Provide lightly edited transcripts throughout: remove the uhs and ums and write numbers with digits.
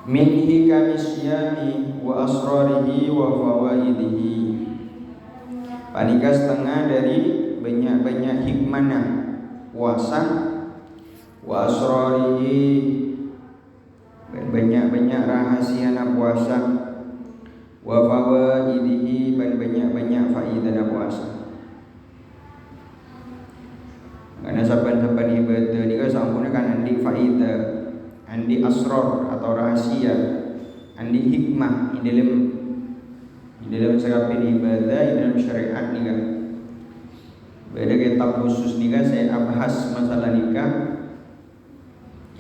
min hikami syami wa asrarihi wa fawaidihi. Panika setengah dari banyak-banyak hikmahnya puasa, wa asrarihi banyak-banyak rahasia puasa, wa fawaidihi banyak-banyak faedah puasa. Karena saban-saban ibadah ni kan sampun kan andi faedah, andi asrar atau rahasia, andi hikmah di dalam serapin ibadah, di dalam syariat ni kan. Beda kitab khusus ni kan saya bahas masalah nikah,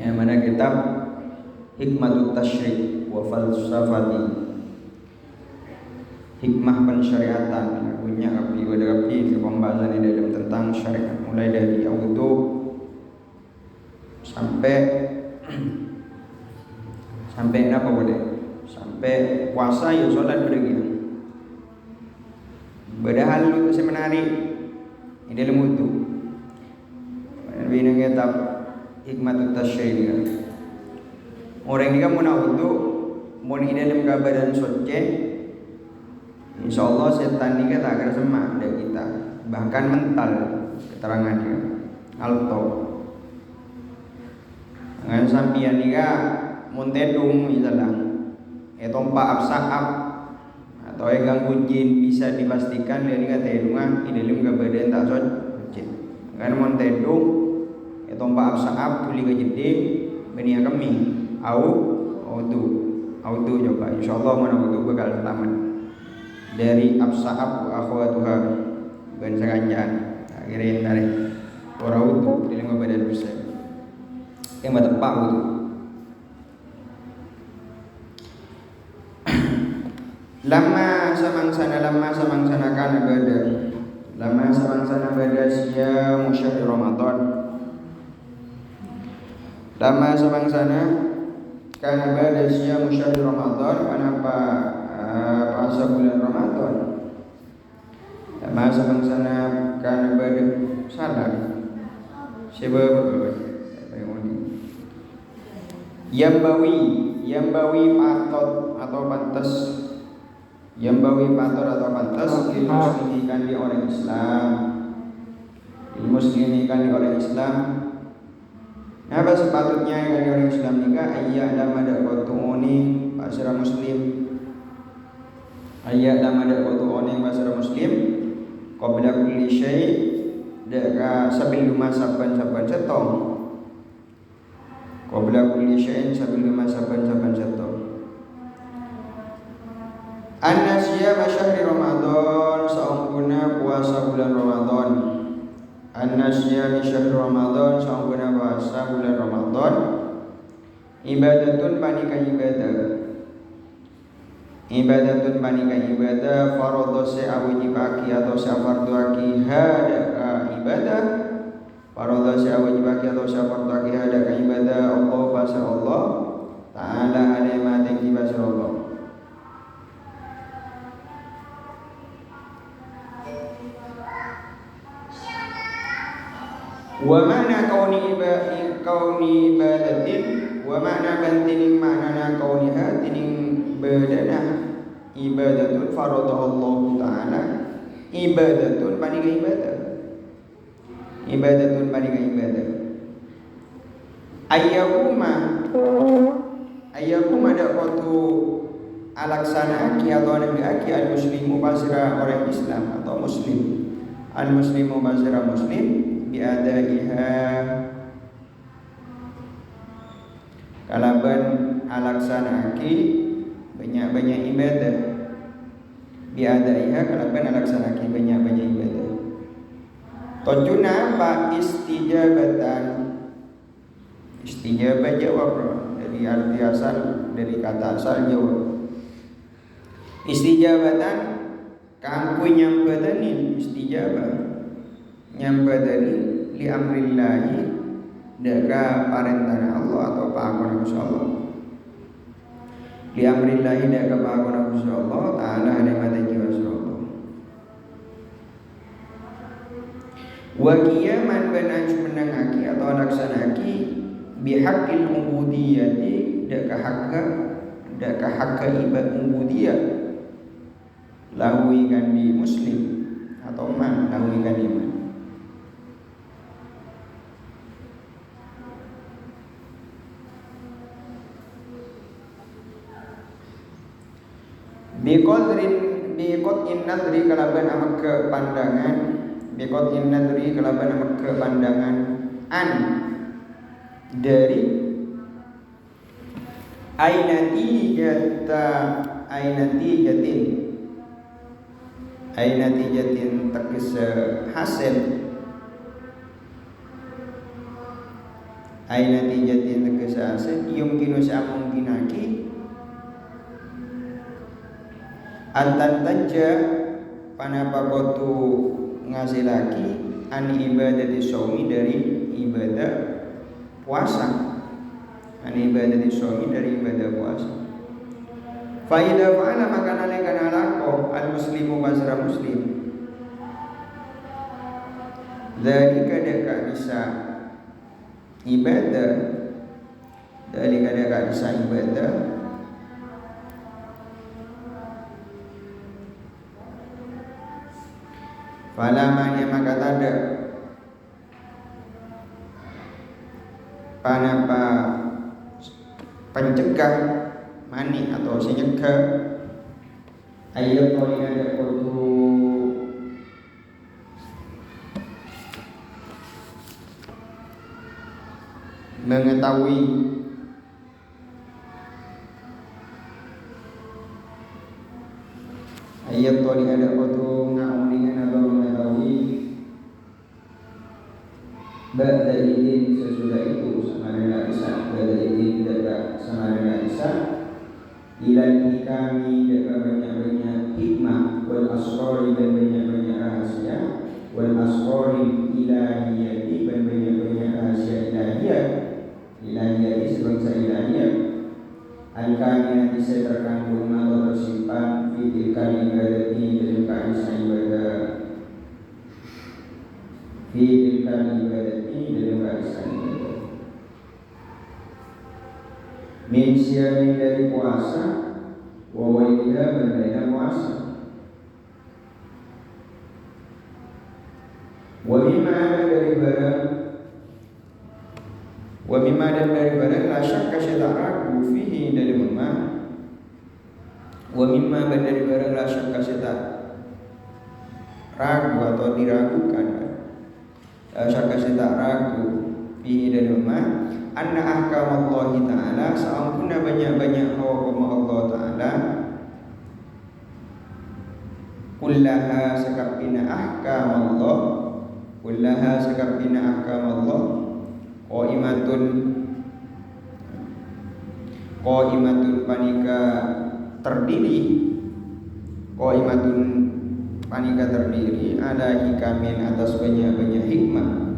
yang mana kitab Hikmatut Tasyri' wa Falsafati, hikmah pensyariatan, punya api pembahasan di dalam tentang syariat, mulai dari wudu sampai apa boleh, sampai puasa ya sholat beragi. Padahal lu masih menarik di dalam wudu. Ini kitab Hikmatut Tasyri' kan. Orang ni kan mau wudu, mau di dalam keadaan suci, insyaallah setan ni kan tak akan semak dari kita, bahkan mental keterangannya alto. Dengan sampian ni kan montedung misalnya, tompak absaab atau ganggu jin, bisa dipastikan dia ni kan tedungan di dalam keadaan tak suci. Dengan montedung, tompak absaab tuli ke jeding, benia kami. Audu coba insyaallah mana wudu bakal selamat dari absaab wa akhwatuha ban saranjaan. Akhirin dari ora wudu di lima badan besar. Yang tepak wudu. Lama samangsana kana bada. Lama samangsana bada siyam syahr Ramadan. Lama samangsana karena pada siyam syahr Ramadan, kenapa puasa bulan Ramadan? Masa bangsana karena pada salah sebab Yambawi patut atau pantas, Yambawi patut atau pantas dimuslimkan di orang Islam, dimuslimkan di orang Islam. Apa sepatutnya yang orang Islam nikah? Ayat dalam ada kotuoni pasara Muslim. Ayat dalam ada kotuoni pasara Muslim. Qabla kulli syai' deka sebelum saban setong. Qabla kulli syai'in sebelum saban setong. An-nasya syahri Ramadan, saungkuna puasa bulan Ramadan. An-nasya syahr Ramadan, saungkuna puasa bulan Ramadan. Ibadatun panika ibadah. Ibadatun panika ibadah, fardhu sa'wajibaki atau sa'farduaki hadaka ibadah. Fardhu sa'wajibaki atau sa'farduaki hadaka ibadah. Allah bahasa Allah Ta'ala alaihi tinggi bahasa Allah. Wa mana kauni ibadatin, wa mana bantining maknana kauniha tining badana ibadatun faradallahu ta'ala. Ibadatun panika ibadah. Ibadatun panika ibadah. Ayyakuma daqatu alaksana ki atau nabi aki al muslimu basira orang Islam atau muslim. Al muslimu basira muslim biadaiha kalaban alaksanaki banyak-banyak ibadah. Biadaiha kalaban alaksanaki banyak-banyak ibadah. Tojuna apa istijabatan. Istijabah jawab dari arti asal, dari kata asal jawab. Istijabatan kangku nyambadanin istijabah. Nyambadani li amrillahi daka parentana Allah atau pakon Allah. Li amrillahi daka pakon Allah ta'ala hadimat jiwa Allah. Wa qiyaman banaj menangaki atau laksanaki bihaqqil ubudiyati daka hakka dak ka hak ubudiyah lawi kandi muslim atau man lawi kandi man. Biqot in nadri kalaban amak kepandangan, biqot in nadri kalaban amak kepandangan an dari ainati jatin tekis hasil ainati jatin tekis hasil yumkinu sa'mungkinaki antan tanja panapakotu ngasilaki an ibadati shaumi dari ibadah puasa, an ibadati shaumi dari ibadah puasa. Fa idza fa'ala maka nalika nalako al muslimu basra muslim dzalika daka bisa ibadah, dzalika daka bisa ibadah falamanya maka tada panapa pencegah mani atau senyegah ayat kolina ada kudu mengetahui ayat kolina ada kudu ngaulingan atau mengetahui ba'da idin sesudah itu sama dengan Isa, ba'da idin tidak sama dengan Isa ilani kami dekat banyak-banyak hikmah wal asrori dan banyak-banyak rahasia wal asrori ilahiyati dan banyak-banyak rahasia ilahiyati sebangsa ilahiyat an kami nanti saya terkandung atau tersimpan fitilkan ibadati dalam keadisan ibadah fitilkan ibadati dalam keadisan ibadah min siyamin dari puasa wa waliha berlaina puasa wa mimma dari barang wa mimma dari barang la syakka syaitan fihi dari mimma wa mimma dari barang la syakka syaitan ragu atau diragukan la syakka syaitan ragu fihi dari mimma anna ahkam Allah Ta'ala sa'ampuna banyak-banyak hukum Allah Ta'ala kullaha sakapina ahkam Allah kullaha sakapina ahkam Allah qaimatun panika terdiri ada hikamin atas banyak-banyak hikmah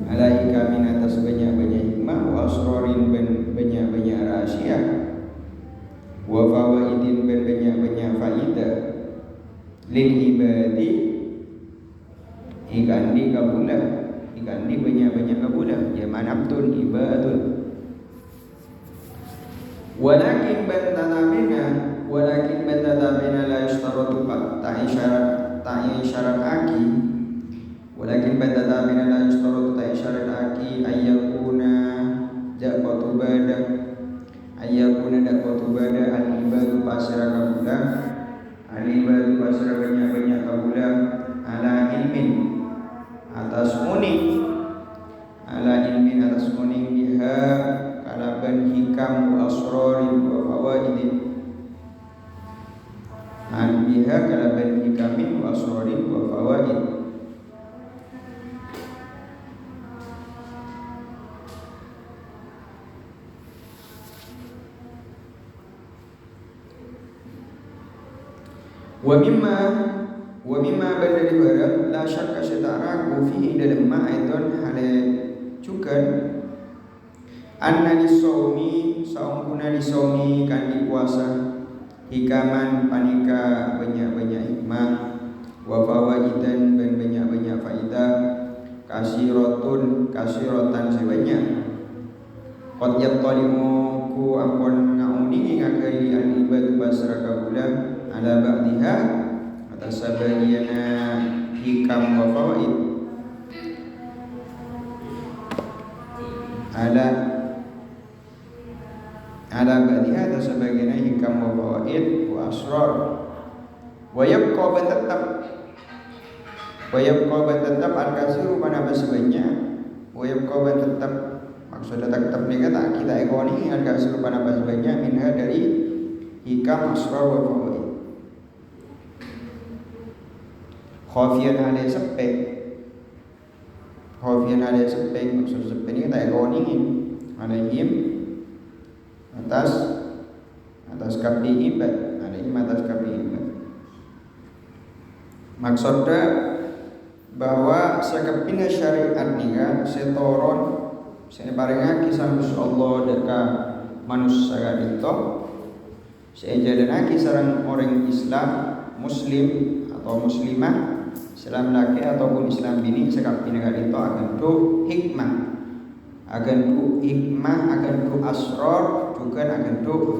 ala hikamin atas banyak-banyak hikmah wa asrorin banyak-banyak rahasia wa fawaidin banyak-banyak faidah lil ibadi ikan di banyak-banyak kabulah ya manabtun ibadun walakin bantatamina la yashtaratu ta'i syarat aki walakin bantatamina la yashtaratu ta'i syarat aki ayyakuna daqatu bada al-ibadu pasra kabulah al-ibadu pasra banyak-banyak kabulah ala ilmin atas muni biha kalaban hikam wa asrorin wa fawaidin an biha kalaban hikamin wa asrorin wa fawaid wa mimma badal barang la syakka syataraku fihi dalam ma'idon hale cukan anna lisaumi saumkuna lisaumi kandi puasa hikaman panika banyak-banyak hikmah wa fawaidan dan banyak-banyak faidah kasiratan sebanyak qad yattalimu ku ampun ngauni ngakali sebagiana hikam wa fawaid ala ba'diha atau sebagiana hikam wa fawaid wa asrar wa yabqa tetap al-kasiru mana sebanyak wa yabqa tetap maksudnya tetap ni kata kita ekoni al-kasiru mana sebanyak minha dari hikam asrar wa fawaid khafiyan alai sepek maksud sepek ni kita ekoni alaihim atas kapi ibad alaihim atas kapi ibad maksudnya bahwa sekepina syariat ni kan setoron sebarenga kisah Allah dekat manusia itu sejalan kisaran orang Islam Muslim atau Muslimah Islam laki ataupun Islam bini sekepina kali itu akan tu hikmah akan tu asrar juga akan tu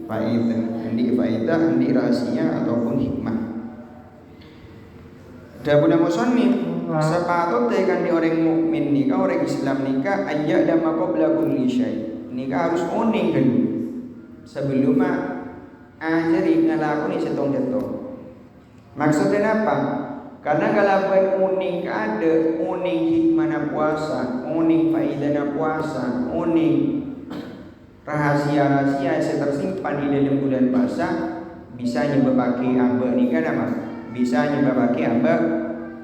faidah andi rahasia ataupun hikmah. Dabuna musannif sepatutnya kan di orang mukmin nikah orang Islam nikah ayat dan qabla kulli syai. Nikah harus oning kan sebelum ajari ngelakoni setong-setong. Maksudnya apa? Karena kalau oning ada oning hikmah puasa, oning faidah puasa, oning rahasia-rahasia yang tersimpan di dalam bulan puasa bisa nyebabake amba nikah apa? Bisa nyebabake amba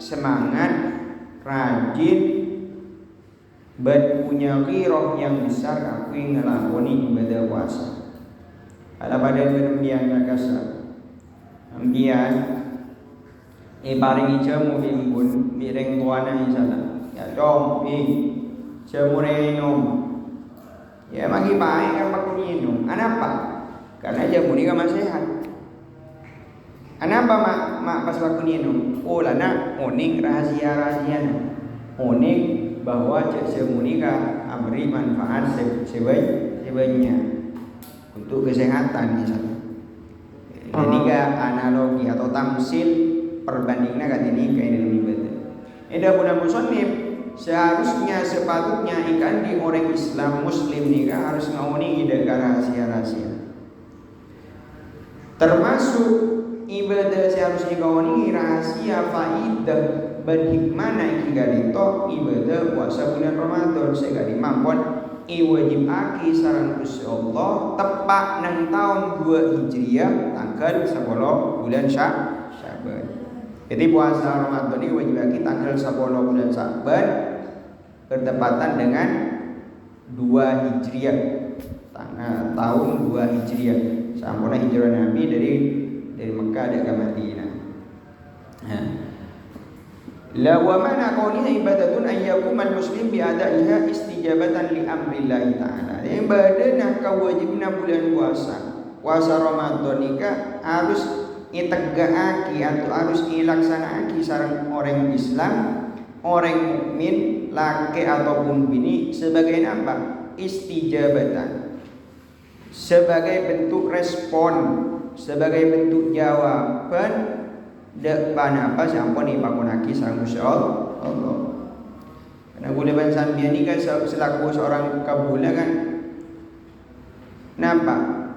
semangat, rajin, punya ghirah yang besar aku yang ngelakoni ibadah puasa. Ala pada penambihan kasar. Ambian paringi jamu bimbun mireng tuana insyaAllah. Ya dong, jamu renum. Ya magi baik kan pakai minum. Kenapa? Karena jamu ni kan sehat. Kenapa mak pas waktu minum? Oh lana oning rahasia oning bahwa jamu ni kan beri manfaat sebanyak untuk kesehatan misalnya. Jadi analogi atau tamsil perbandingan kat ini kayak dalam ibadah. Adapun musannif seharusnya sepatutnya ikan di orang Islam Muslim nikah harus ngawani ide rahasia. Termasuk ibadah seharusnya ngawani rahasia faidah dan hikmana ikigalito ibadah puasa bulan Ramadan segala mampun wajib aki saran Gusti Allah tepat nang tahun 2 Hijriah tanggal 10 bulan Sya'ban. Jadi puasa Ramadan ini wajib aki tanggal 10 bulan Sya'ban bertepatan dengan 2 Hijriah tahun 2 Hijriah sampurna hijrah Nabi dari Mekah ke Madinah. La wa mana qawliha ibadatun ayyakumal muslim bi'adaiha istijabatan li amrillah ta'ala. Ibadah kewajibna bulan puasa Ramadan nika harus iteggaaki atau harus ilaksanaaki sareng orang Islam, orang mukmin laki ataupun bini sebagai apa? Istijabatan. Sebagai bentuk respon, sebagai bentuk jawaban depan apa sampun ipakunaki sang Gusti Allah. Karena guleban sambian ini kan selaku seorang kabula kan napa?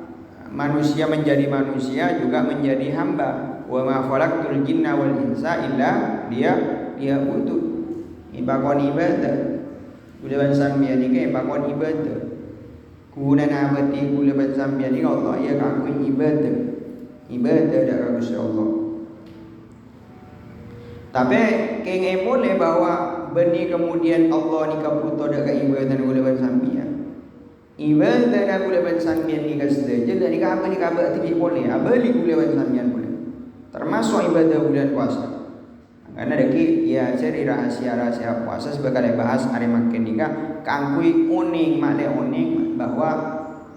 Manusia menjadi manusia juga menjadi hamba. Wa ma khalaqtul jinna wal insa illa liya'budun. Ipakon ibadah. Guleban sambian ini kan ipakon ibadah. Kuna nabati guleban sambian ini Allah ya aku ibadah. Ibadah dak Gusti Allah. Tapi keng boleh bahwa benih kemudian Allah ni kaputo dekat ibadah guleban sambian. Ibadah dan guleban sambian ni kasdaja dari apa ni kabar tidak boleh. Abali guleban sambian boleh. Termasuk ibadah bulan puasa. Karena deki ya cari rahasia-rahasia puasa sebagai bahas hari makin nikah kangkui uning male uning bahwa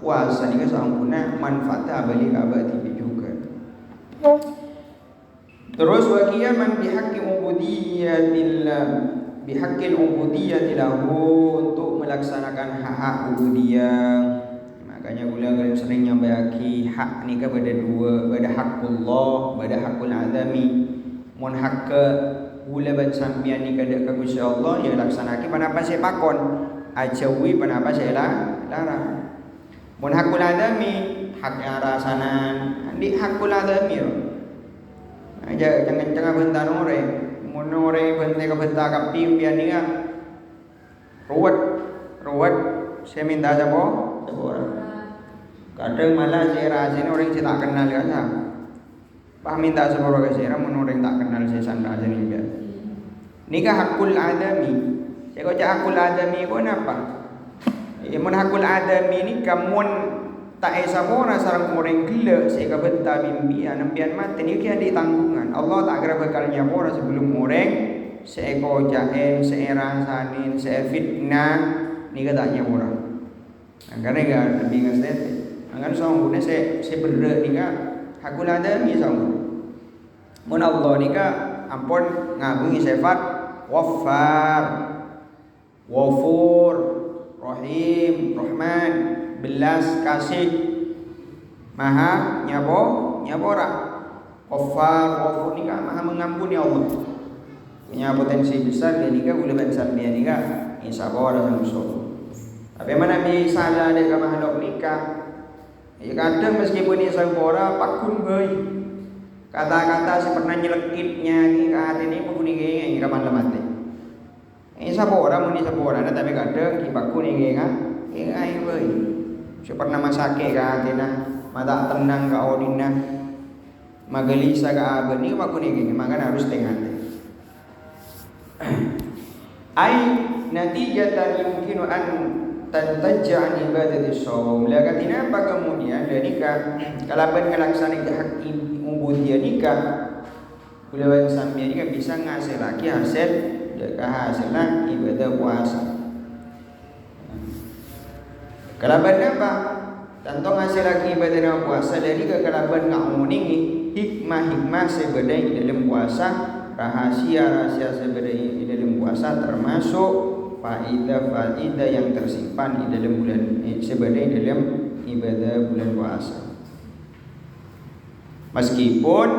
puasa ni sampuna manfaatnya abali kabar tidak juga. Terus wa qiyaman bihaqqi ubudiyatillah untuk melaksanakan hak-hak ubudiyah. Makanya ulang sering nyambayaki hak ni kan ada dua, ada hakullah, ada hakul adami. mun hak ke bulan sampian ni kada ka Gusti Allah ya laksanaki panapa saya pakon ajawi panapa saya larang. Mun hakul adami hak yang rasanan di hakul adami aja jangan bentar orang mun orang bentar ke bentar kapi pian ni ruwet saya minta siapa orang kadang malah saya rasain orang saya tak kenal kan Pak minta sepuluh ke saya mun orang tak kenal saya sandra aja ni dia nikah hakul adami saya kata hakul adami pun apa mun hakul adami ni kamun tak sabora sarang orang gila saya ka benta bimbian nampian mati ni ki ada tanggungan Allah tak kira bakal nyapora sebelum orang saya ko jahen saya rasanin saya fitnah ni ka tak nyapora karena enggak lebih ngasih angkan song guna saya berda ni ka hakul adami song mun Allah ni ka ampun ngagungi sifat Ghaffar Ghafur Rahim Rahman belas kasih maha nyapora Ghaffar Ghafur ni kan maha mengampuni Allah punya potensi besar dia ni kan boleh bantu dia ni kan insyaAllah dan usul tapi mana misalnya ada ke makhluk nikah ya kadang meskipun insyaAllah pakun boy kata-kata si pernah nyelekitnya ni ke hati ni pun ni kaya kapan lemati insyaAllah muni insyaAllah tapi kadang kipakun ni kaya kaya boy pernah masake ka atina mata tenang ka odina magalisa ka aben ni makun ni maka harus tengah ai natijatan yumkinu an tantajja an ibadati shaum la katina apa kemudian dari ka kalaban ngalaksanakan hak ubudiyah nikah bulan sampai ni bisa ngasil lagi hasil hasilnya ibadah puasa. Kalaban apa? Tentu ngasih lagi ibadah puasa dari kekalaban ngamuningi hikmah-hikmah sebedai dalam puasa rahasia-rahasia sebedai dalam puasa termasuk faidah-faidah yang tersimpan di dalam bulan sebedai dalam ibadah bulan puasa. Meskipun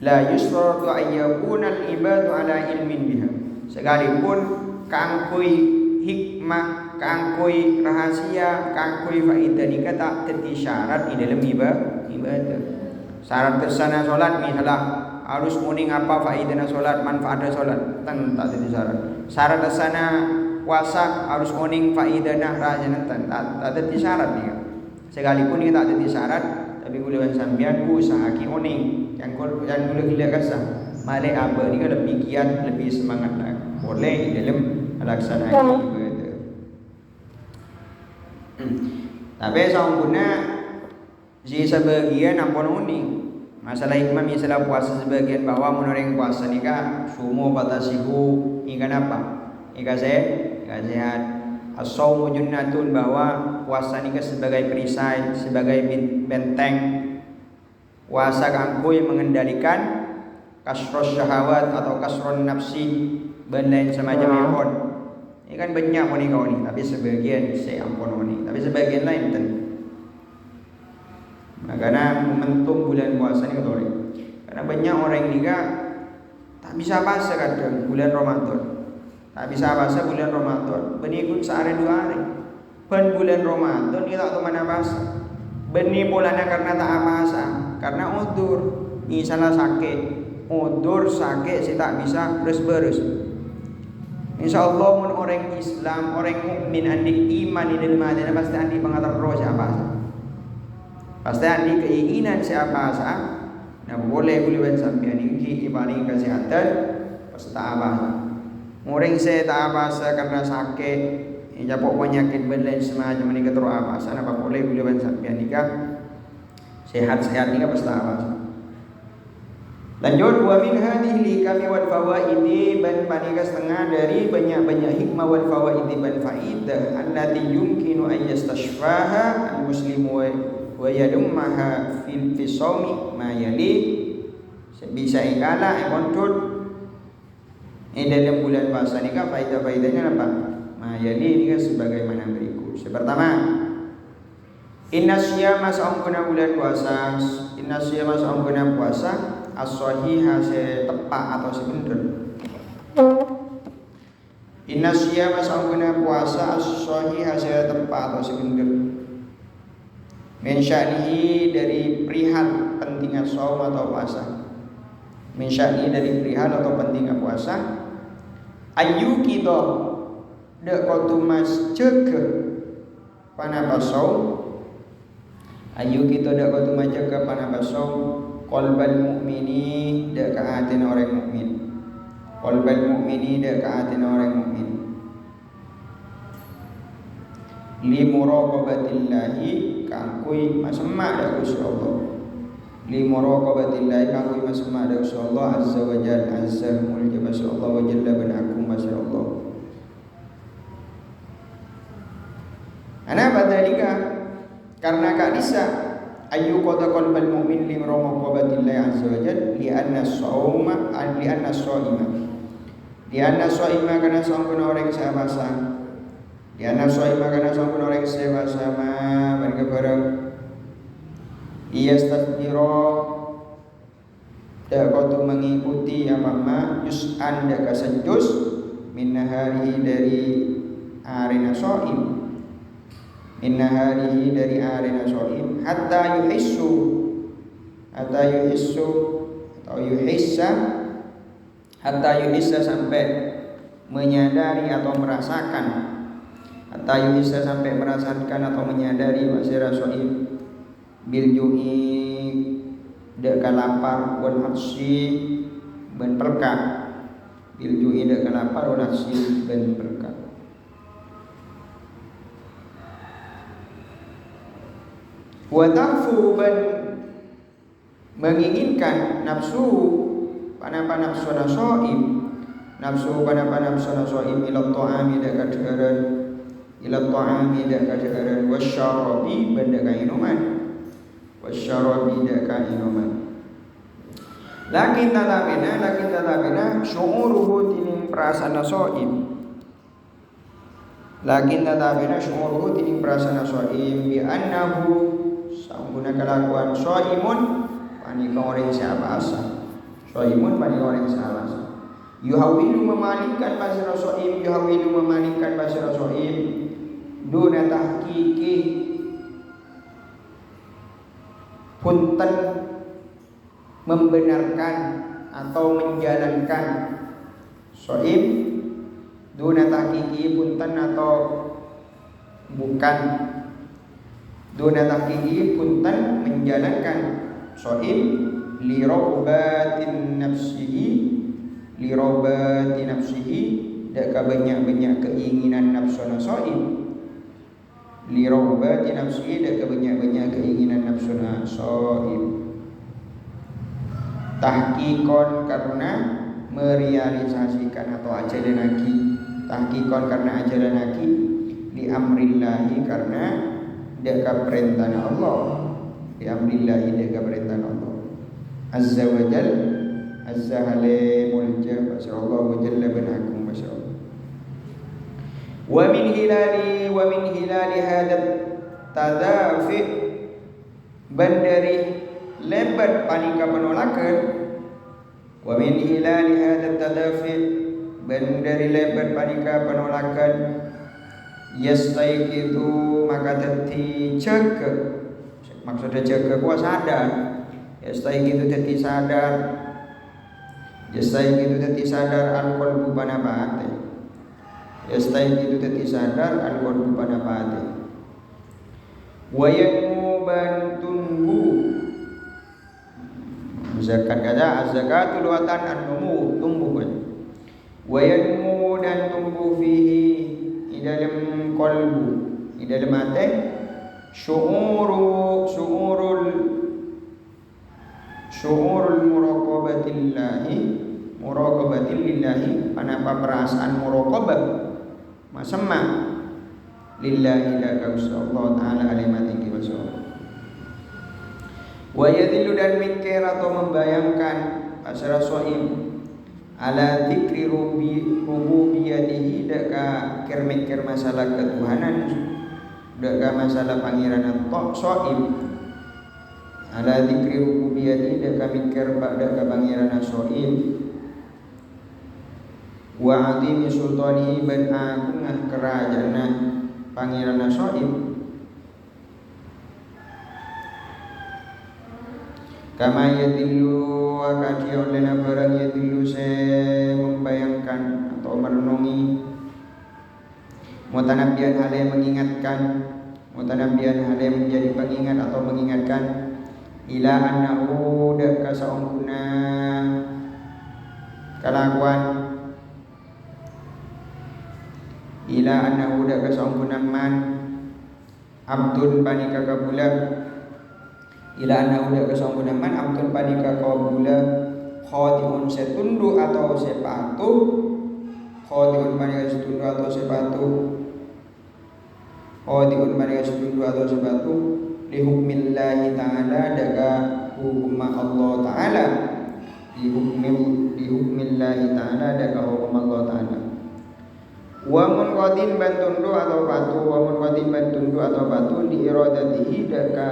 la yusratu ayyakuna al-ibadu ala ilmin biha sekalipun kangkui hikmah kangkui rahasia kangkui faidah ni kata teti syarat di dalam ibadah syarat tersana solat misalnya harus muning apa faidahna solat manfaatnya solat tan tak teti syarat tersana puasa harus muning faidahna rahasiana tan tak teti syarat ni sekalipun ni tak teti syarat tapi gula sambian usaha ki muning yang gula gila kasah malai apa ni kan lebih giat lebih semangat lah boleh dalam melaksanakan ibadah. Tapi sambungnya si sebagian ampun uning masalah hikmah misalnya puasa sebagian bahwa menurut puasa ni kan sumo batasihu ikan apa ikan sehat as-sawmu junnatun bahwa puasa ni kan sebagai perisai sebagai benteng puasa kangkui mengendalikan kasros syahwat atau kasron nafsi dan lain semacam itu. Ini kan banyak pun kau ni, tapi sebagian saya ampun ni, tapi sebagian lain ten. Karena momentum bulan puasa ni kau ni, karena banyak orang ni kan tak bisa puasa kadang bulan Ramadan, tak bisa puasa bulan Ramadan, benikut sehari 2 hari. Pen bulan Ramadan ni tak tahu mana puasa, benih bulannya karena tak puasa, karena udur, misalnya sakit, udur sakit saya tak bisa beres. InsyaAllah mun orang Islam, orang mukmin andi iman di dalam hati pasti andi pengatar roh siapa pasti andi keinginan siapa nah boleh sampai andi ibaring kesehatan pasti tak apa orang saya tak apa karena sakit japok penyakit berlain semacam ini ketero apa apa boleh sampai andi sehat-sehat ni pasti tak apa. Lanjut wa min hadhihi kami wal fawaidi ban panika setengah dari banyak-banyak hikmah wal fawaidi ban faidah allati yumkinu an yastashfaha al muslimu wa yadummaha fil fisawmi ma yali bisa ikala kontut dalam bulan puasa ni kan faidah-faidahnya apa ma yali ini kan sebagaimana berikut. Pertama inna siyama saum bulan puasa inna siyama saum bulan puasa as-sahihah se tepat atau se bener. Inna siyama sangkuna puasa as-sahihah se tepat atau se bener. Min sya'nihi dari perihal pentingnya saum atau puasa. Min sya'nihi dari perihal atau pentingnya puasa. Ayu kita dak kotu mas ceke panapa saum. Ayu kita dak kotu mas ceke panapa saum. Qalbal mu'mini dak kaatin orang mukmin. Qalbal mu'mini dak kaatin orang mukmin. Li muraqabatillahi kangkui masemak dak Gusti Allah. Li muraqabatillahi kangkui masemak dak Gusti Allah azza wa jalla azza mulya masyaallah wa jalla banakum masyaallah. Ana badalika karena kadisa ayu qada qalbal mu'min li muraqabatillahi azza wa jalla li anna shauma li anna shaima li anna shaima kana sampun orang sabasa. Di anak soima karena sampun orang sewa sama mereka bareng. Ia tasbiro dak kotu mengikuti apa ma yus'an dak kasejus minahari dari arena soim. Minahari dari arena soim hatta yuhissu atau yuhissa hatta yuhissa sampai menyadari atau merasakan. Hatta bisa sampai merasakan atau menyadari masira soim bil ju'i dak kalapar wal hatsi ben perka bil ju'i dak kalapar wal hatsi ben perka. Wa tafu ben menginginkan nafsu panapa nafsu soim nafsu panapa nafsu soim ila ta'ami dak kadharan ila ta'ami dak kadharan wasyarabi benda ka minuman wasyarabi dak ka minuman. Lakin tatabina syu'uruhu tining prasana shaim. Lakin tatabina syu'uruhu tining prasana shaim bi annahu sampuna kalakuan shaimun panika orang siapa asa. Shaimun panika orang siapa asa. Yuhawilu memalingkan basira shaim yuhawilu memalingkan basira shaim duna tahqiqi punten membenarkan atau menjalankan shaim duna tahqiqi punten atau bukan duna tahqiqi punten menjalankan shaim li rabbatin nafsihi dak banyak-banyak keinginan nafsuna shaim li rabbati nafsi dak banyak-banyak keinginan nafsuna shaim. Tahqiqon karena merealisasikan atau ajalan lagi. Tahqiqon karena ajalan lagi li amrillahi karena dak perintah Allah. Li amrillahi dak perintah Allah. Azza wa jalla azza halimul jalla wa jalla banakum masyaallah. Wa min hilali hadat tadafi bandari lebat panika penolakan. Wa min hilali hadat tadafi bandari lebat panika penolakan. Yastaiqitu maka dadi jaga. Maksudnya jaga kuwi sadar. Yastaiqitu dadi sadar. Yastaiqitu dadi sadar al-qalbu panapa Yastain itu tadi sadar al-qalbu pada pati. Wayanmu bantunbu zakat kata az-zakatu luatan an-numu tumbuh. Wayanmu dan tumbuh fihi di dalam qalbu di dalam hati syu'urul muraqabatillahi panapa perasaan muraqabah masamma lillahi la Allah ta'ala alimati wasallam. Wa yadillu dan mikir atau membayangkan asra shaim ala dzikri rububiyatihi daka mikir masalah ketuhanan daka masalah pangeran tok shaim ala dzikri rububiyyati da kamikir pada kabangiran asoim wa azimi sultani ban agungah kerajaan pangeran asoim kama yadillu wa kadiya oleh barang yadillu se membayangkan atau merenungi mutanabian hal yang mengingatkan mutanabian hal yang menjadi pengingat atau mengingatkan ila annahu dak kasaungkuna kalakuan ila annahu dak kasaungkuna man abdun panika kabula ila annahu dak kasaungkuna man abdun panika kabula khadiun setundu atau sepatu khadiun panika setundu atau sepatu khadiun panika setundu atau sepatu li hukmillahi ta'ala daga hukum Allah ta'ala li hukmillahi ta'ala daga hukum Allah ta'ala wa munqadin bantundu atau batu wa munqadin bantundu atau batu di iradatihi daga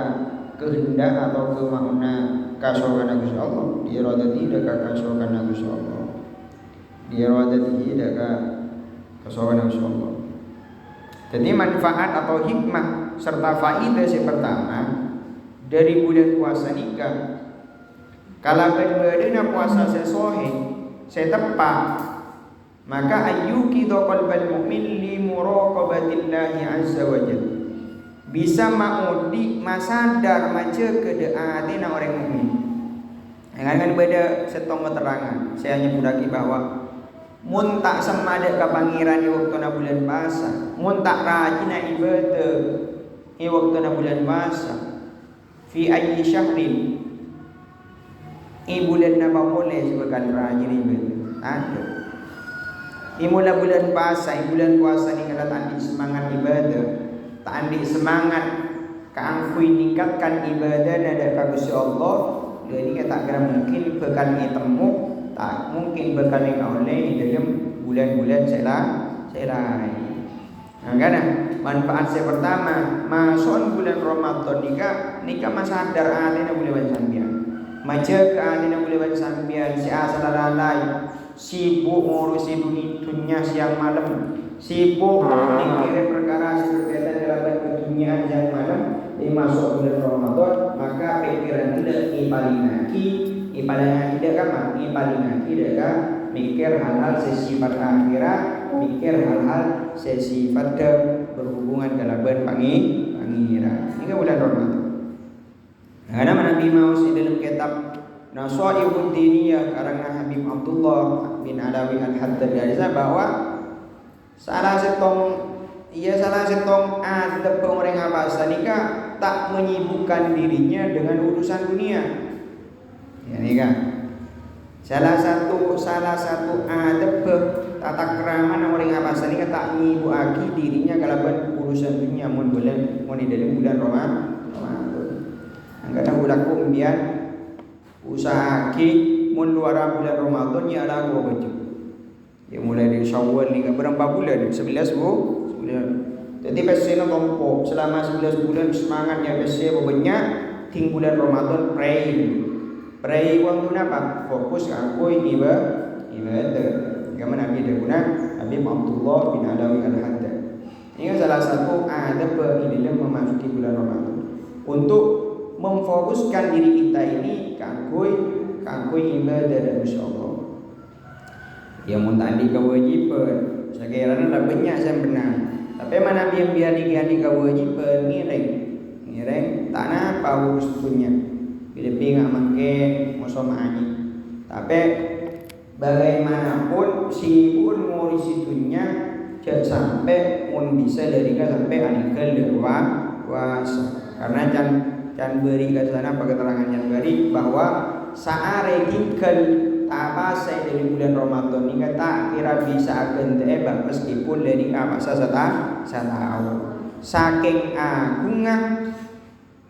kehendak atau kemauna kasokan Gusti Allah di iradatihi daga kasokan Gusti Allah di iradatihi daga kasokan Gusti Allah. Jadi manfaat atau hikmah serta faidah yang pertama dari bulan puasa nikah. Kalau benar puasa sesohe, setepat, maka ayyuki qalbal mu'min li muraqabatillahi azza wa jalla. Bisa maudi masadar maca kedeatina orang mukmin. Dengan beda setong keterangan, saya hanya budaki bahwa mun tak semada ka pangeran di waktu na bulan puasa, mun tak rajin ibadah di waktu na bulan puasa, fi ayyi syahrin bulan na ba boleh sebagai rajin ibadah ada mula bulan puasa bulan puasa ni kalau tak andi semangat ibadah tak andi semangat kaangkui ningkatkan ibadah dan ka Gusti Allah jadi tak kira mungkin bekal ni temu tak mungkin bekal yang oleh dalam bulan-bulan selai. Nah, kan manfaat saya pertama masuk bulan Ramadan nikah masadar atina bulan sambian. Maca ke atina bulan sambian si asal lalai sibuk ngurusi dunia siang malam sibuk mikirin perkara berkaitan dengan dunia siang malam masuk bulan Ramadan maka pikiran tidak ipaling tidak kan ipaling tidak mikir hal-hal sesifat akhirat mikir hal-hal sesifat berhubungan kalaban pangeran ini kan bulan Ramadan. Karena Nabi mau di dalam kitab Nasaihud Diniyah karena Habib Abdullah bin Alawi Al-Haddad bahwa salah setong ada orang abasa nikah tak menyibukkan dirinya dengan urusan dunia. Ya nikah. Salah satu adab tata krama orang abasa nikah tak menyibukkan dirinya kalaban urusan dunia mun di dalam bulan Ramadan. Kadang ulaku biar usaha mun luar bulan Ramadan ya lagu baju. Ya mulai dari Syawal ni berapa bulan? 11 bulan. Jadi pesena tompo selama 11 bulan semangatnya pesena banyak ting bulan Ramadan pray waktu apa? Fokus aku ibadah. Bagaimana Nabi Dawud Habib Abdullah bin Alawi Al-Haddad. Ini salah satu adab di dalam memasuki bulan Ramadan. Untuk memfokuskan diri kita ini kangkui ibadah dan insyaallah. Ya mun tadi kewajiban, sekiranya lah banyak saya benar. Tapi mana yang biar kewajiban ngireng tak napa urus punya. Bila pinggak makin musuh ani. Tapi bagaimanapun si pun ngurus itunya jangan sampai mun bisa dari sampai anikal puasa. Karena dan beri ke sana keterangan yang beri bahwa saare gingkel apa saya dari bulan Ramadan ini tak kira bisa agen tebak meskipun dari masa tahu saking agungnya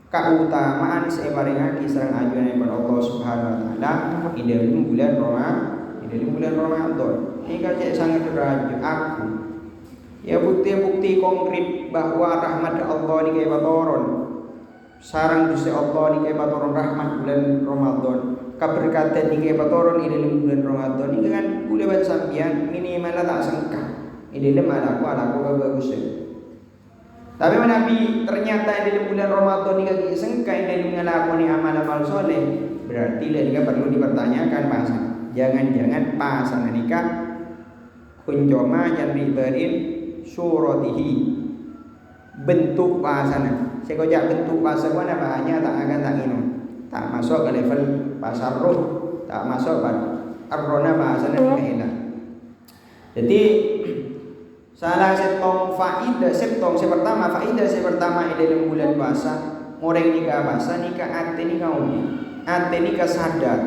keutamaan sebaringaki serang ajuan kepada Allah Subhanahu wa taala di dalam bulan Ramadan ini kan sangat derajat aku ya bukti konkret bahwa rahmat Allah ini kayak turun. sarang Gusti Allah niki patoron rahmat bulan Ramadan, kaberkatan niki patoron ing bulan Ramadan niki kan kula sampeyan minimal tak sengkah ing dalem alaku bagus. Tapi Nabi ternyata di bulan Ramadan niki sengkah ing dalem nglakoni amal-amal soleh, berarti lha perlu dipertanyakan pasan. Jangan-jangan pasan nikah kuncoma yang diberin suratihi bentuk pasana. Saya kojak bentuk pasar mana bahannya tak akan tak inu, tak masuk ke level pasar roh, tak masuk pada arrona bahasanya enak. Jadi salah setong faidah setong pertama ini dalam bulan puasa ngoreng nikah bahasa nikah ate nikah sadar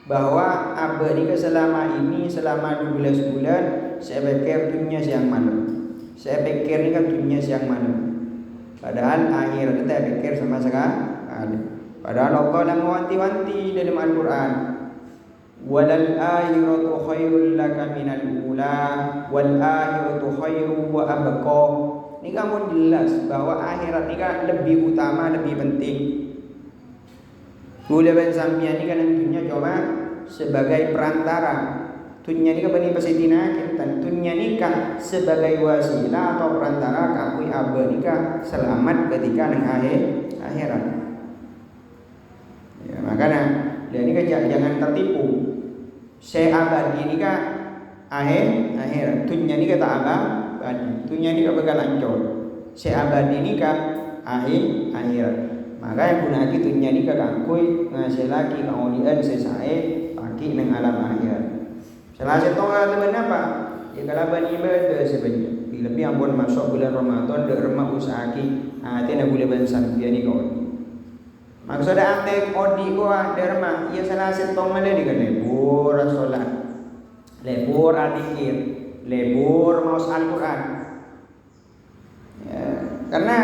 bahwa abah nikah selama 12 bulan saya pikir dunia siang malam, saya pikir nikah dunia siang malam, padahal akhir kita pikir sama sekali. Padahal Allah yang mewanti-wanti dalam Al-Quran, walal akhiratu khairul laka minal ula wal akhiratu khairu wa abqa. Ini kamu jelas bahwa akhirat ini kan lebih utama, lebih penting. Gula ben sampian ini kan dunia cuma sebagai perantara. Dunia ini kan pasitina dan dunia ini kan sebagai wasilah atau perantara kakui abah nikah selamat ketika nang akhirat. Ya, makanya dia ini kan jangan tertipu. Saya abadi ini kan akhirat. Dunia ini kata abadi. Dunia ini kan bakal hancur. Saya abadi ini kan akhirat. Makanya guna lagi dunia ini kan kakui ngasih lagi kaulian sesae pakai nang alam akhirat. Salah satu teman apa? Ya kalau bani ibadah sebenarnya. Bila ampun masuk bulan Ramadan dak remah usahaki, ate nak boleh bansan dia ni kau. Maksudnya ate odi ko derma, ia salah satu mana dikan lebur solat. Lebur al-zikir, lebur maus Al-Quran. Ya, karena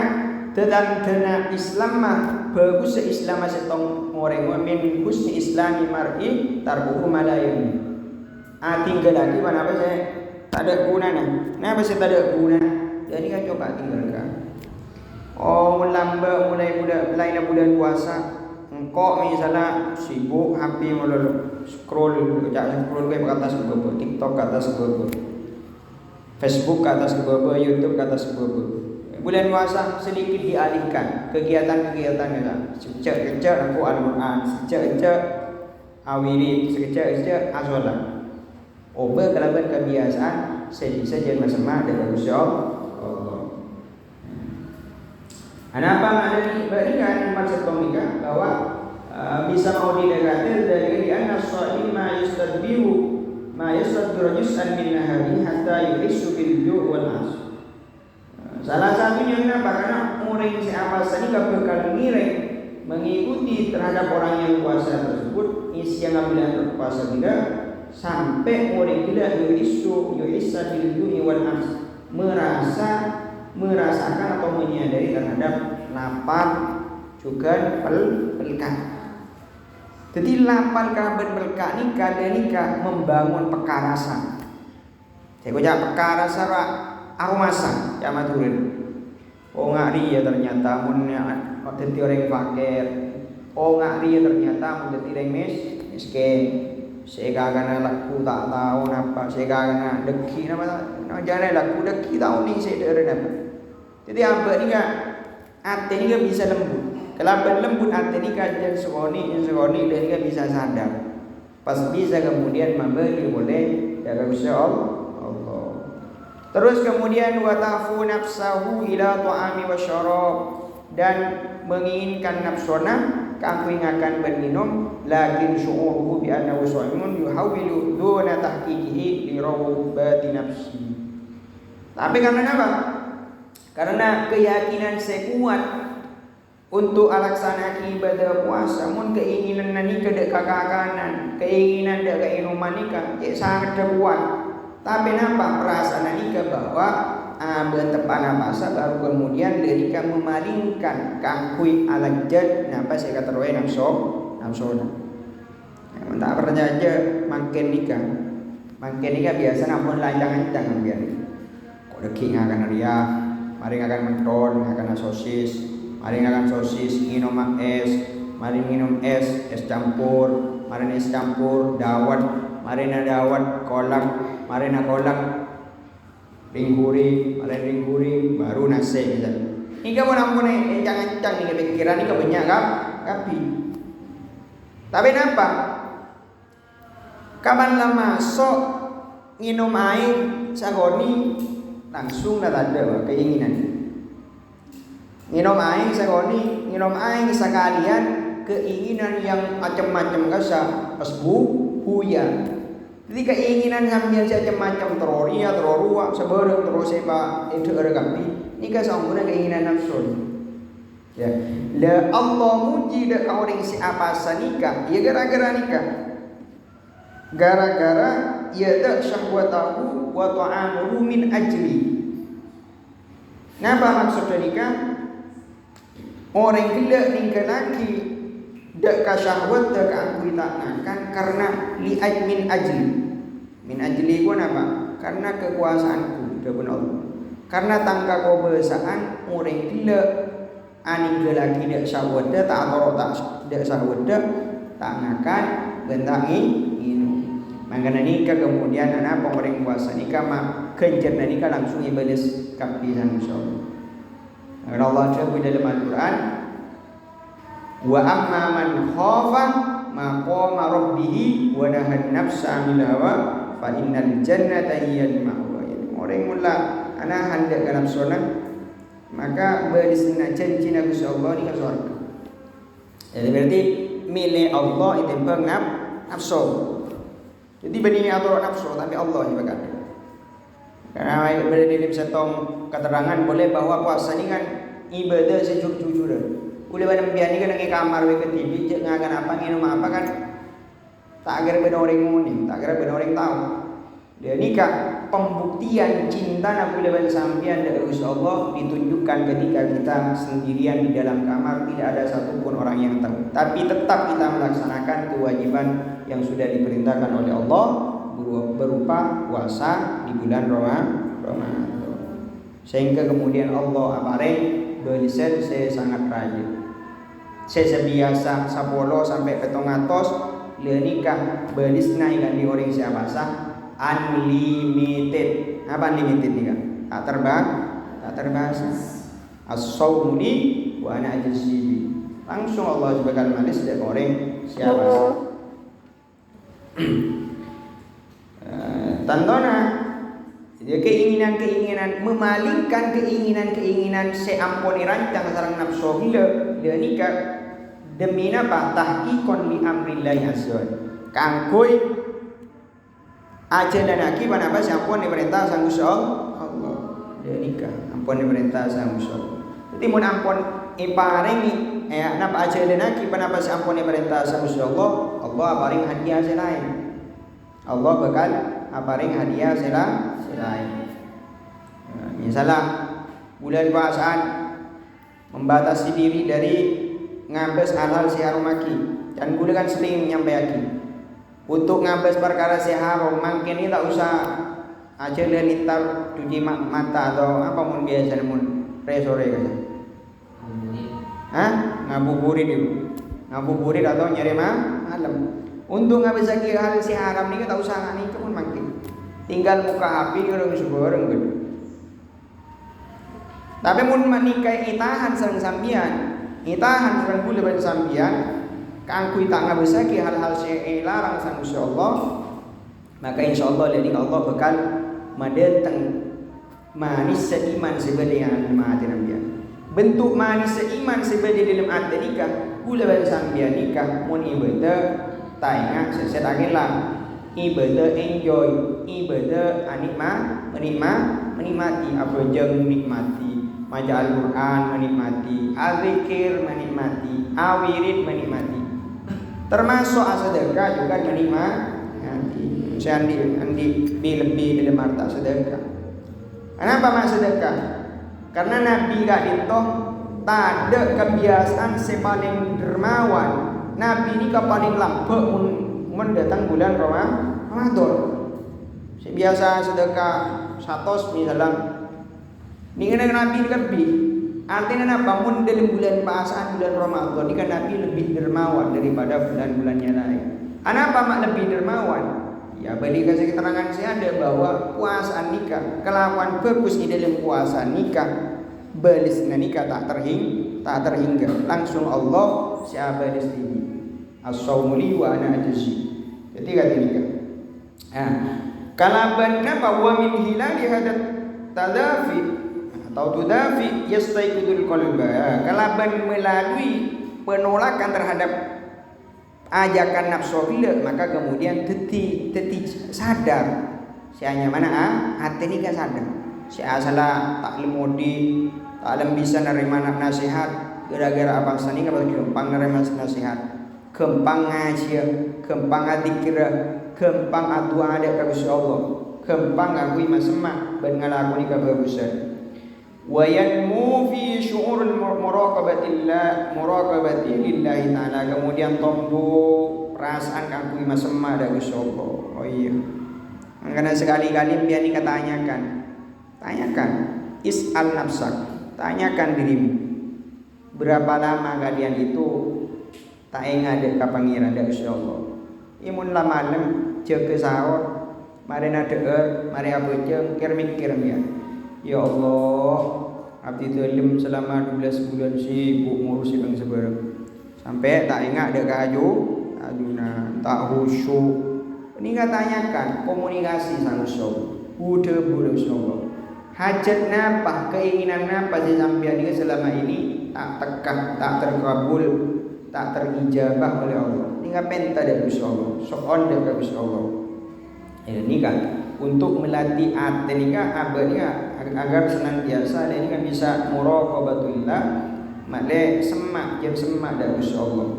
tentang Islam mah bagus Islam setong orang min husni islami mar'i tarbuhu malayun. Tinggal lagi mana apa saya tak ada guna nah. Kenapa saya tak ada guna? Jadi kan coba tinggalkan. Oh mulai bulan puasa, engkau misalnya sibuk HP melulu scroll ke atas ke bawah, TikTok ke atas ke bawah, Facebook ke atas ke bawah, YouTube ke atas ke bawah. Bulan puasa sedikit dialihkan kegiatan-kegiatan kita. Sekejap aku Al-Quran, sekejap awiri, sekejap asolat. Obat kelaban kebiasaan saya jangan bersama dengan Allah. Kenapa ada diberikan maksud komika bahwa bisa mau didekati dari anna shaim ma yastadbiru juz'an min nahari hatta yuhissu bil ju' wal as. Salah satunya kenapa? Karena orang yang siapa saja bakal ngiring mengikuti terhadap orang yang puasa tersebut, isi yang ambilan puasa tidak sampai orang tidak yuhissa bil ju' wal as, merasakan atau menyadari terhadap lapar juga pelkat. Jadi lapar kaben pelkat ni nikah membangun pekarasan. Saya ucap pekarasan pak, aku masak ya maturin. Oh ngari ya ternyata mun jadi orang fakir. Oh ngari ya ternyata mun jadi orang miskin. Saya kagak laku tak tahu apa, saya kagak deki nama jangan laku deki tahu ni saya ada apa. Jadi apa ni kan? Ate ni kan bisa lembut. Kalau lembut ate ni kan yang segoni dia ni kan bisa sadar. Pas bisa kemudian memberi boleh dari Gusti Allah. Terus kemudian watafu nafsahu ila ta'ami wa syarab, dan menginginkan nafsuna kau akan berminum, lakin syu'uruhu bi annahu sha'imun yuhawilu duna tahqiqihi li rawbati nafsi. Tapi karena apa? Karena keyakinan saya kuat untuk alaksanakan ibadah puasa, mun keinginan nani kedek kakakanan, keinginan dek keinuman nikah, sangat kuat. Tapi nampak perasaan nikah bahwa bertepana masa baru kemudian mereka memalingkan kakui alajat napa saya kata roe nafsona. Tak percaya makin nikah biasa namun lancang-lancang biar. Kok deki akan ria, mari akan menton, akan sosis, mari makan sosis, nginum es, mari minum es campur, mari es campur, dawat, mari na dawat, kolak, mari na kolak, ringguri, mari ringguri, baru nasi misalnya. Ini kamu nampun jangan ini pikiran ini banyak kapi. Tapi kenapa? Kapan lama sok minum air sagoni langsung dah ada keinginan. Minum air sagoni, minum air sekalian keinginan yang macam-macam kasa pasbu huya. Jadi keinginan sambil macam-macam teroria, terorua, sebarang terus apa itu ada kapi. Ini kan sambungnya keinginan nafsu. Ya, la Allah muji dak orang si apa nikah, ya gara-gara nikah. Gara-gara ya dak syahwatahu wa ta'amulu min ajli. Napa maksud nikah? Orang gila nikah lagi dak ka syahwat dak aku taknakan karena li'aj min ajli. Min ajli ku napa? Karena kekuasaanku depan Allah. Karena tangka kebesaan orang gila aning lagi dak syahwat dak tak atau tak dak syahwat dak taknakan bentangi ini. Makanya nikah kemudian anak pemerintah puasa nikah mak kejar nikah langsung ibadah kapisan insyaallah. Karena Allah sebut dalam Al-Quran, wa amma man khafa maqama rabbih wa nahan nafsa 'anil hawa fa innal jannata hiyal ma'wa. Orang mula anak hendak ke nafsuna maka berisna janji Nabi sallallahu alaihi wasallam. Jadi berarti milik Allah itu nafsu. Jadi benih atau nafsu tapi Allah yang berkata. Karena berada di dalam satu keterangan boleh bahwa puasa ini kan ibadah sejujur-jujurnya. Boleh pada biar ini kan ngi kamar ke TV cek ngakan apa nginum apa kan tak agar benar orang nguning, tak agar benar orang tahu. Dia nikah pembuktian cinta Nabi Leban sampian dari Allah ditunjukkan ketika kita sendirian di dalam kamar tidak ada satupun orang yang tahu. Tapi tetap kita melaksanakan kewajiban yang sudah diperintahkan oleh Allah berupa puasa di bulan Ramadan. Sehingga kemudian Allah apareng beliset saya sangat rajin. Saya biasa 10 sampai 700 le nikah belisna ikan di orang siapa sah unlimited. Apa unlimited nikah? Tak terbatas. As-sawmuni wa ana ajsibi. Langsung Allah sebagai manis dari orang siapa sah. Tandona dia keinginan memalingkan keinginan seampuni rancang sareng nafsu gila dia nikah demi apa tahqiqon li amrillah azza kangkoi aja dan aki panapa sampun diperintah sang Gusti Allah dia nikah ampun diperintah sang Gusti Allah jadi mun ampun iparingi napa aja dan aki panapa sampun diperintah sang Gusti Allah paring hadiah selain Allah bakal aparing hadiah selain. Misalnya bulan puasaan membatasi diri dari ngabes hal-hal si haram maki dan gula kan sering nyampaikan untuk ngabes perkara si haram mungkin ini tak usah aja litar cuci mata atau apa mun biasa mun sore kan. Ngabuburit atau nyari malam. Untuk ngabis lagi hal si haram ni tak usah ngani pun makin. Tinggal muka HP orang sebarang gitu. Tapi mun menikah itahan sareng sambian, itahan sareng kula ban sambian, kangku ita ngabis lagi hal-hal si larang sang Gusti Allah, maka insyaallah lagi Allah bakal madateng manis seiman sebagai hati nambian. Bentuk manis seiman sebagai dalam hati nikah, kula ban sambian nikah mun ibadah tainga seset angin lah ibadah enjoy ibadah menikmati apa jeng menikmati maca Al-Quran menikmati azikir menikmati awirid menikmati termasuk sedekah juga menikmati saya andi lebih dalam harta sedekah. Kenapa mas sedekah? Karena Nabi gak ditoh tak ada kebiasaan sepaling dermawan. Nabi ini paling lambat mendatang bulan Ramadan. Biasa sedekah 100 misalnya. Ning Nabi lebih Artinya apa? Mun dalam bulan puasa bulan Ramadan ini kan Nabi lebih dermawan daripada bulan-bulannya lain. Kenapa mak lebih dermawan? Ya balik kasih keterangan saya ada bahwa puasa nikah kelakuan bagus di dalam puasa nikah balisna nikah tak terhingga langsung Allah siapa balis ini as-saumu li wa ana ajzi. Jadi kata nikah. Kalaban apa wa min hilali hadat tadafi atau tudafi yastaiqidul qalba. Kalaban melalui penolakan terhadap ajakan nafsu gila maka kemudian teti sadar si hanya mana hati ni kan sadar si asala tak lemudi tak bisa nerima nasihat gara-gara apa sani kan gampang nerima nasihat gampang ngaji gampang dzikir gampang adu ada ka Gusti Allah gampang ngakui masemak ben ngalakoni kabagusan wa yanmu fi syu'uril muraqabatillah muraqabati lillahi ta'ala kemudian tumbuh perasaan kangkui masemma da Gusti Allah. Oh iya. Makanya sekali-kali biar tanyakan is'al nafsak tanyakan dirimu berapa lama kalian itu tak ingat ada kapangiran da Gusti Allah. Imun la malam jaga sahur mari nadeer mari abojeng mikir ya. Ya Allah, abdi dolim selama 12 bulan sibuk ngurusi bangsa bareng. Sampai tak ingat ada kaju, aduna tak khusyuk. Ini tanyakan komunikasi sama Allah. Udah boleh Allah. Hajat napa, keinginan napa si sampean ini selama ini tak tekah, tak terkabul, tak terijabah oleh Allah. Ini penta dari Allah. Soon dari Allah. Ini kan untuk melatih hati ini kan abadnya agar senantiasa ini kan bisa muraqabatullah male semak jam semak dari Allah.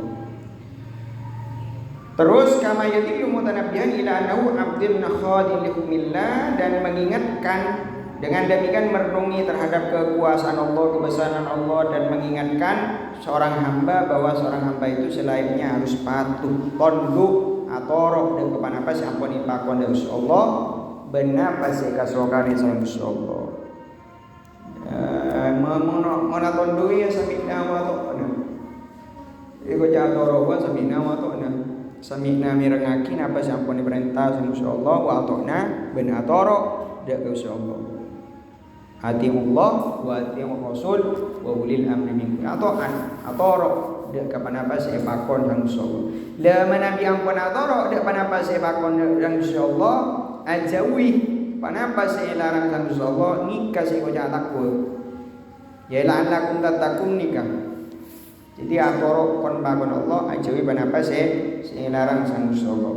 Terus kama yatilu mutanabbihan ila annahu abdun khadin li hukmillah dan mengingatkan dengan demikian merenungi terhadap kekuasaan Allah, kebesaran Allah dan mengingatkan seorang hamba bahwa seorang hamba itu selainnya harus patuh, tunduk atau dan kepada apa sih ampun pakon dari Allah benar pasti kasokane sama Allah. Mana tunduk ya samina wa ta'na. Iko jatoro wa samina wa ta'na. Samina mirengakin apa sih ampun perintah sama Allah wa ta'na benar atoro dak Gusti Allah. Hatiullah wa hatiur rasul wa ulil amri minkum. Atoro dak kapan apa sih pakon sama Allah. La manabi ampun atoro dak kapan apa sih pakon sama Allah. Ajawi panapa saya larang sama Allah nikah saya kocak takwa ya la'allakum tattaqun nikah jadi atoro kon bakon Allah ajawi panapa saya larang sama Allah.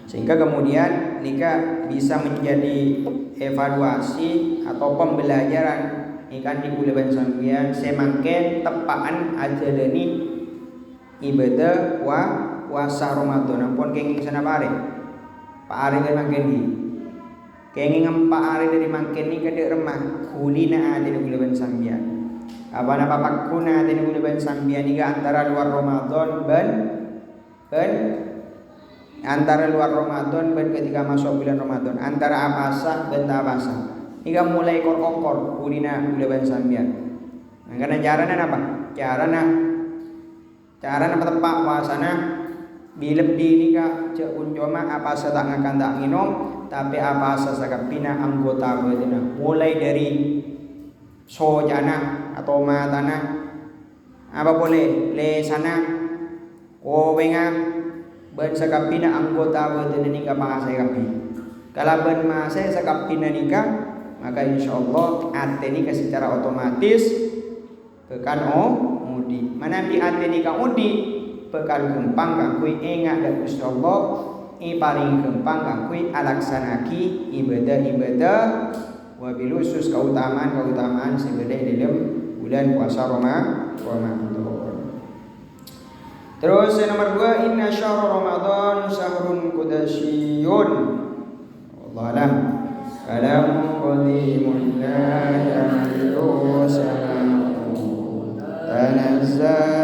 Sehingga kemudian nikah bisa menjadi evaluasi atau pembelajaran nikah di bulan sampeyan semangken tepaan ajalani ibadah puasa Ramadan ampun kenging sana bare Pak Ari dari mangken ni, kenging Pak Ari dari mangken ni kada remah kulina ada di bulan sambian. Apa nama Pak Kuna ada di bulan sambian ni antara luar Ramadan antara luar Ramadan ben ketika masuk bulan Ramadan antara abasa ben abasa. Iga mulai kor-kor kulina bulan sambian. Karena caranya apa? Caranya tepat puasana bileb di nikah cek uncoma apa tak ngakan tak minum tapi apa sakapina anggota badannya mulai dari sojana atau matana apa boleh lesana kowenga ban sakapina anggota badannya nikah bahasa kapi kalau ban masa sakapina nikah maka insyaallah ate nikah secara otomatis kekan mudi mana bi ate nikah mudi bekal gempang kangkui ingat dan Gusti Allah paling gempang kangkui alaksanaki ibadah wabilusus keutamaan sebagai dalam bulan puasa Ramadan. Terus yang nomor 2 inna syahr Ramadan syahrun qudasyiyun wallahu alam kalam qadimun la ya'lamu sanahu tanazzal